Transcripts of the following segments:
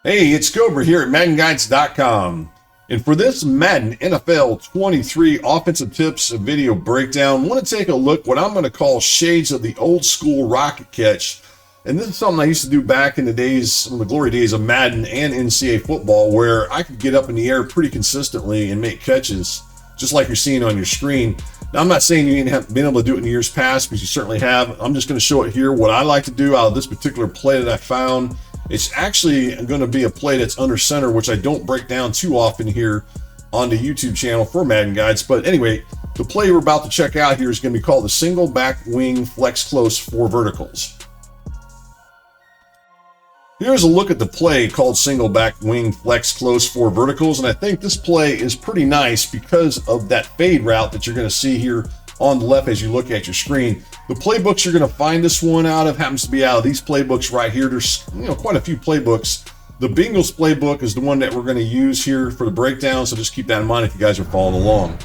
Hey, it's 𝗍𝗶𝗹 here at MaddenGuides.com. And for this Madden NFL 23 offensive tips video breakdown, I want to take a look what I'm going to call shades of the old school rocket catch. And this is something I used to do back in the days, in the glory days of Madden and NCAA football, where I could get up in the air pretty consistently and make catches, just like you're seeing on your screen. Now, I'm not saying you ain't been able to do it in years past, because you certainly have. I'm just going to show it here, what I like to do out of this particular play that I found. It's actually going to be a play that's under center, which I don't break down too often here on the YouTube channel for Madden Guides. But anyway, the play we're about to check out here is going to be called the Singleback Wing Flex Close 4 verticals. Here's a look at the play called Singleback Wing Flex Close 4 verticals. And I think this play is pretty nice because of that fade route that you're going to see here on the left as you look at your screen. The playbooks you're going to find this one out of happens to be out of these playbooks right here. There's quite a few playbooks. The Bengals playbook is the one that we're going to use here for the breakdown, so just keep that in mind if you guys are following along.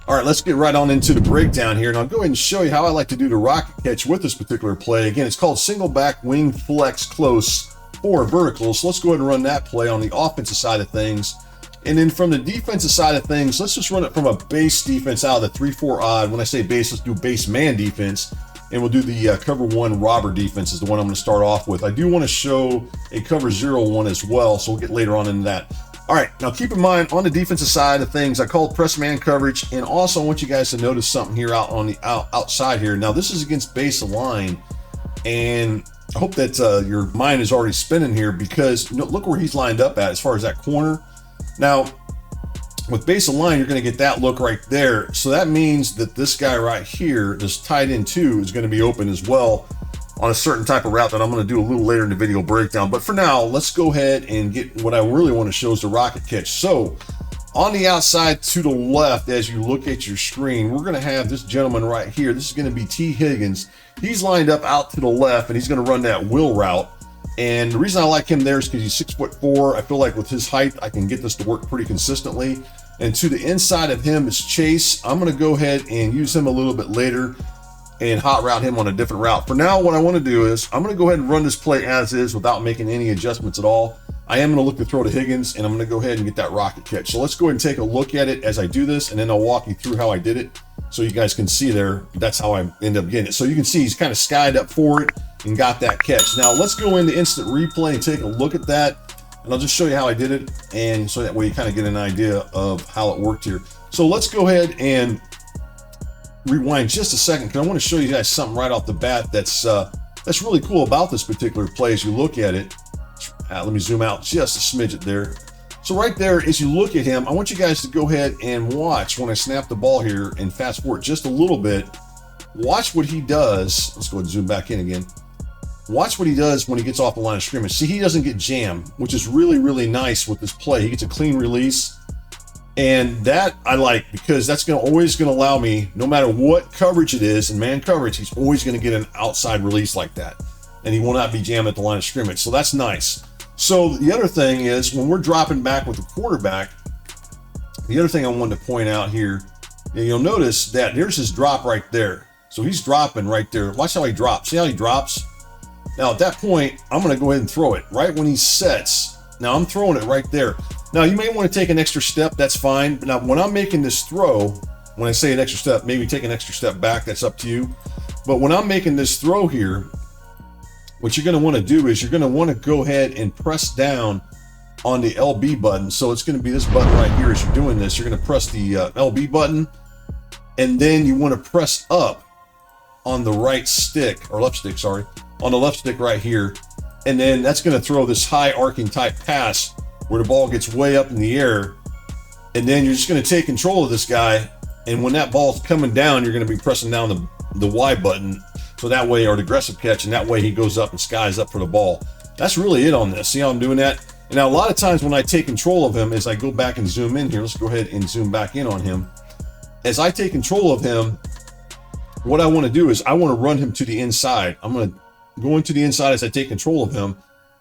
All right, let's get right on into the breakdown here, and I'll go ahead and show you how I like to do the rocket catch with this particular play. Again, it's called Singleback Wing Flex Close 4 verticals. So let's go ahead and run that play on the offensive side of things. And then from the defensive side of things, let's just run it from a base defense out of the 3-4 odd. When I say base, let's do base man defense. And we'll do the cover 1 robber defense is the one I'm going to start off with. I do want to show a cover 0 one as well, so we'll get later on into that. All right, now keep in mind on the defensive side of things, I call it press man coverage. And also I want you guys to notice something here out on the outside here. Now this is against base line. And I hope that your mind is already spinning here, because look where he's lined up at as far as that corner. Now, with base of line, you're going to get that look right there. So that means that this guy right here, this tight end 2, is going to be open as well on a certain type of route that I'm going to do a little later in the video breakdown. But for now, let's go ahead and get what I really want to show is the rocket catch. So on the outside to the left, as you look at your screen, we're going to have this gentleman right here. This is going to be T. Higgins. He's lined up out to the left, and he's going to run that wheel route. And the reason I like him there is because he's 6'4". I feel like with his height, I can get this to work pretty consistently. And to the inside of him is Chase. I'm going to go ahead and use him a little bit later and hot route him on a different route. For now, what I want to do is I'm going to go ahead and run this play as is without making any adjustments at all. I am going to look to throw to Higgins, and I'm going to go ahead and get that rocket catch. So let's go ahead and take a look at it as I do this, and then I'll walk you through how I did it so you guys can see there. That's how I end up getting it. So you can see he's kind of skied up for it and got that catch. Now let's go into instant replay and take a look at that, and I'll just show you how I did it, and so that way you kind of get an idea of how it worked here. So let's go ahead and rewind just a second, because I want to show you guys something right off the bat that's really cool about this particular play as you look at it. Let me zoom out just a smidget there. So right there, as you look at him, I want you guys to go ahead and watch when I snap the ball here and fast forward just a little bit. Watch what he does. Let's go ahead and zoom back in again. Watch what he does when he gets off the line of scrimmage. See, he doesn't get jammed, which is really, really nice with this play. He gets a clean release. And that I like, because that's always going to allow me, no matter what coverage it is, in man coverage, he's always going to get an outside release like that. And he will not be jammed at the line of scrimmage. So that's nice. So the other thing is, when we're dropping back with the quarterback, the other thing I wanted to point out here, and you'll notice that there's his drop right there. So he's dropping right there. Watch how he drops. See how he drops? Now at that point, I'm going to go ahead and throw it right when he sets. Now I'm throwing it right there. Now you may want to take an extra step. That's fine. But now when I'm making this throw, when I say an extra step, maybe take an extra step back. That's up to you. But when I'm making this throw here, what you're going to want to do is you're going to want to go ahead and press down on the LB button. So it's going to be this button right here. As you're doing this, you're going to press the LB button, and then you want to press up on the right stick, or left stick, sorry, on the left stick right here. And then that's going to throw this high arcing type pass where the ball gets way up in the air. And then you're just going to take control of this guy. And when that ball's coming down, you're going to be pressing down the Y button. So that way, or the aggressive catch, and that way he goes up and skies up for the ball. That's really it on this. See how I'm doing that? And now a lot of times when I take control of him, as I go back and zoom in here, let's go ahead and zoom back in on him. As I take control of him, what I want to do is I want to run him to the inside. I'm going to go into the inside as I take control of him,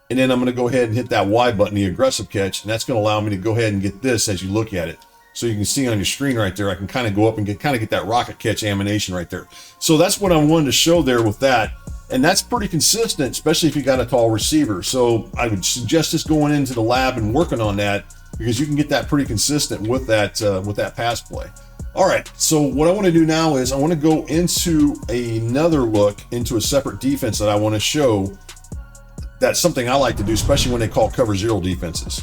and then I'm going to go ahead and hit that Y button, the aggressive catch, and that's going to allow me to go ahead and get this as you look at it. So you can see on your screen right there, I can kind of go up and get that rocket catch animation right there. So that's what I wanted to show there with that. And that's pretty consistent, especially if you got a tall receiver. So I would suggest just going into the lab and working on that, because you can get that pretty consistent with that pass play. All right, so what I want to do now is I want to go into another look into a separate defense that I want to show. That's something I like to do, especially when they call cover zero defenses.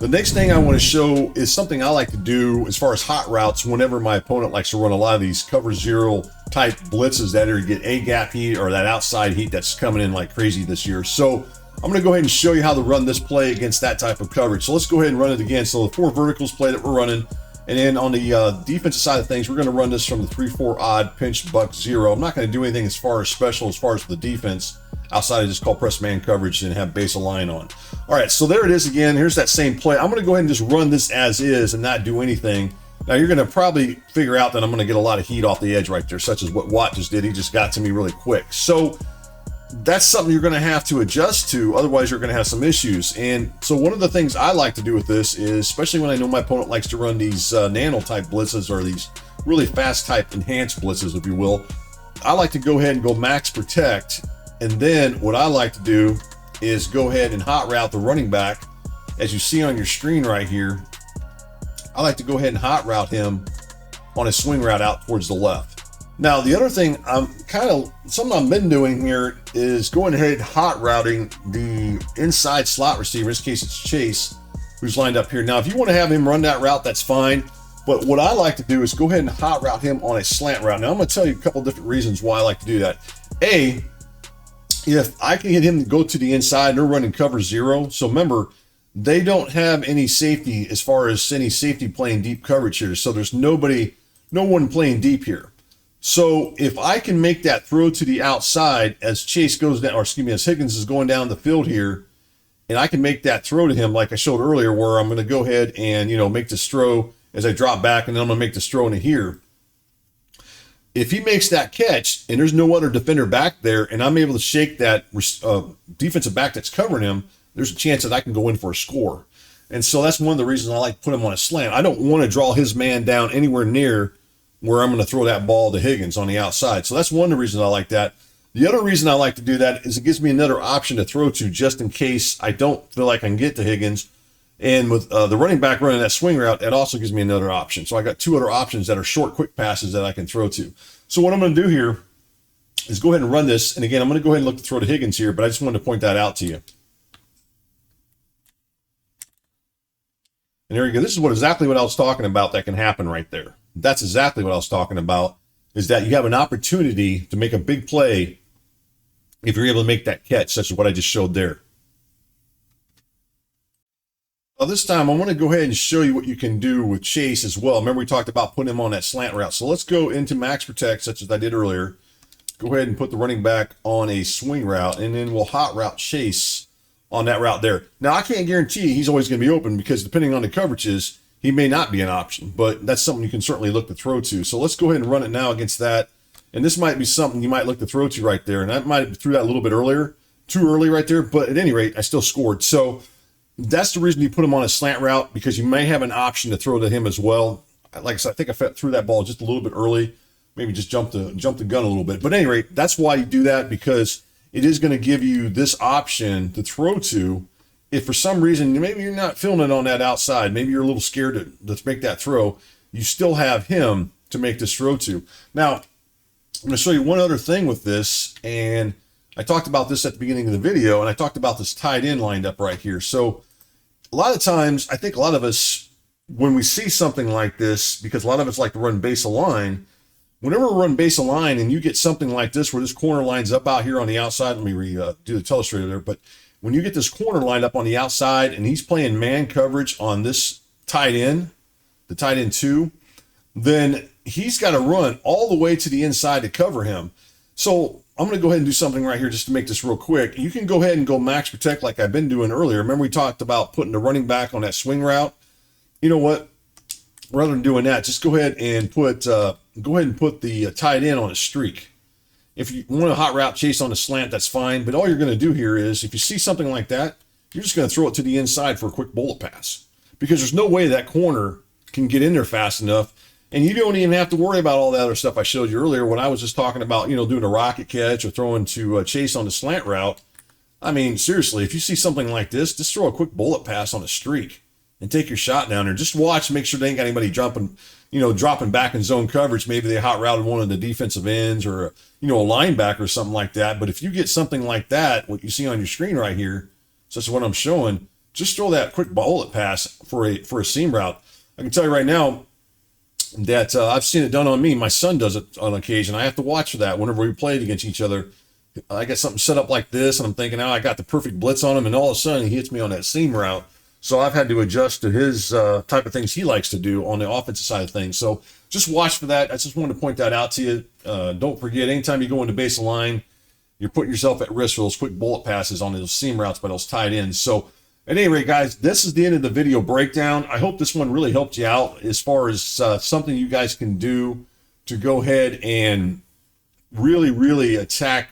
The next thing I want to show is something I like to do as far as hot routes whenever my opponent likes to run a lot of these cover zero type blitzes that are get A gap heat or that outside heat that's coming in like crazy this year. So I'm going to go ahead and show you how to run this play against that type of coverage. So let's go ahead and run it again. So the 4 verticals play that we're running. And then on the defensive side of things, we're going to run this from the 3-4 odd pinch buck zero. I'm not going to do anything as far as special as far as the defense outside of just call press man coverage and have base align on. All right, so there it is again. Here's that same play. I'm going to go ahead and just run this as is and not do anything. Now you're going to probably figure out that I'm going to get a lot of heat off the edge right there, such as what Watt just did. He just got to me really quick. So that's something you're going to have to adjust to. Otherwise, you're going to have some issues. And so one of the things I like to do with this is, especially when I know my opponent likes to run these nano type blitzes or these really fast type enhanced blitzes, if you will, I like to go ahead and go max protect. And then what I like to do is go ahead and hot route the running back. As you see on your screen right here, I like to go ahead and hot route him on a swing route out towards the left. Now, the other thing something I've been doing here is going ahead and hot routing the inside slot receiver. In this case, it's Chase, who's lined up here. Now, if you want to have him run that route, that's fine. But what I like to do is go ahead and hot route him on a slant route. Now, I'm going to tell you a couple different reasons why I like to do that. A, if I can get him to go to the inside, they're running cover zero. So remember, they don't have any safety as far as any safety playing deep coverage here. So there's no one playing deep here. So if I can make that throw to the outside as Chase goes down, or excuse me, as Higgins is going down the field here, and I can make that throw to him like I showed earlier, where I'm going to go ahead and, make this throw as I drop back, and then I'm going to make this throw into here. If he makes that catch and there's no other defender back there, and I'm able to shake that defensive back that's covering him, there's a chance that I can go in for a score. And so that's one of the reasons I like to put him on a slant. I don't want to draw his man down anywhere near where I'm going to throw that ball to Higgins on the outside. So that's one of the reasons I like that. The other reason I like to do that is it gives me another option to throw to just in case I don't feel like I can get to Higgins. And with the running back running that swing route, it also gives me another option. So I got 2 other options that are short, quick passes that I can throw to. So what I'm going to do here is go ahead and run this. And again, I'm going to go ahead and look to throw to Higgins here, but I just wanted to point that out to you. And there you go. This is exactly what I was talking about that can happen right there. That's exactly what I was talking about, is that you have an opportunity to make a big play if you're able to make that catch, such as what I just showed there. Well, this time I want to go ahead and show you what you can do with Chase as well. Remember we talked about putting him on that slant route. So let's go into max protect, such as I did earlier. Go ahead and put the running back on a swing route, and then we'll hot route Chase on that route there. Now, I can't guarantee he's always going to be open, because depending on the coverages, he may not be an option, but that's something you can certainly look to throw to. So let's go ahead and run it now against that. And this might be something you might look to throw to right there. And I might have threw that a little bit earlier, too early right there, but at any rate, I still scored. So that's the reason you put him on a slant route, because you may have an option to throw to him as well. Like I said, I think I threw that ball just a little bit early, maybe just jumped the gun a little bit. But at any rate, that's why you do that, because it is going to give you this option to throw to. If for some reason, maybe you're not feeling it on that outside, maybe you're a little scared to make that throw, you still have him to make this throw to. Now, I'm going to show you one other thing with this, and I talked about this at the beginning of the video, and I talked about this tight end lined up right here. So a lot of times, I think a lot of us, when we see something like this, because a lot of us like to run base align, whenever we run base align and you get something like this where this corner lines up out here on the outside, let me do the telestrator there, but when you get this corner lined up on the outside and he's playing man coverage on this tight end, the tight end 2, then he's got to run all the way to the inside to cover him. So I'm going to go ahead and do something right here just to make this real quick. You can go ahead and go max protect like I've been doing earlier. Remember we talked about putting the running back on that swing route? You know what? Rather than doing that, just go ahead and put the tight end on a streak. If you want a hot route Chase on a slant, that's fine. But all you're going to do here is, if you see something like that, you're just going to throw it to the inside for a quick bullet pass, because there's no way that corner can get in there fast enough. And you don't even have to worry about all that other stuff I showed you earlier when I was just talking about, doing a rocket catch or throwing to Chase on the slant route. I mean, seriously, if you see something like this, just throw a quick bullet pass on a streak and take your shot down there. Just watch, make sure they ain't got anybody dropping back in zone coverage. Maybe they hot routed one of the defensive ends or, a linebacker or something like that. But if you get something like that, what you see on your screen right here, such as what I'm showing, just throw that quick bullet pass for a seam route. I can tell you right now that I've seen it done on me. My son does it on occasion. I have to watch for that whenever we played against each other. I got something set up like this, and I'm thinking, I got the perfect blitz on him, and all of a sudden he hits me on that seam route. So I've had to adjust to his type of things he likes to do on the offensive side of things. So just watch for that. I just wanted to point that out to you. Don't forget, anytime you go into base line, you're putting yourself at risk for those quick bullet passes on those seam routes by those tight ends. So at any rate, guys, this is the end of the video breakdown. I hope this one really helped you out as far as something you guys can do to go ahead and really attack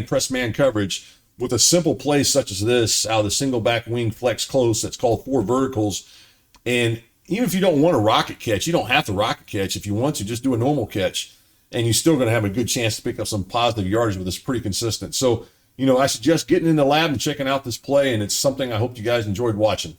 press man coverage with a simple play such as this out of the Singleback Wing Flex Close that's called 4 verticals. And even if you don't want a rocket catch, you don't have to rocket catch. If you want to, just do a normal catch, and you're still going to have a good chance to pick up some positive yardage with this. Pretty consistent. So, I suggest getting in the lab and checking out this play, and it's something I hope you guys enjoyed watching.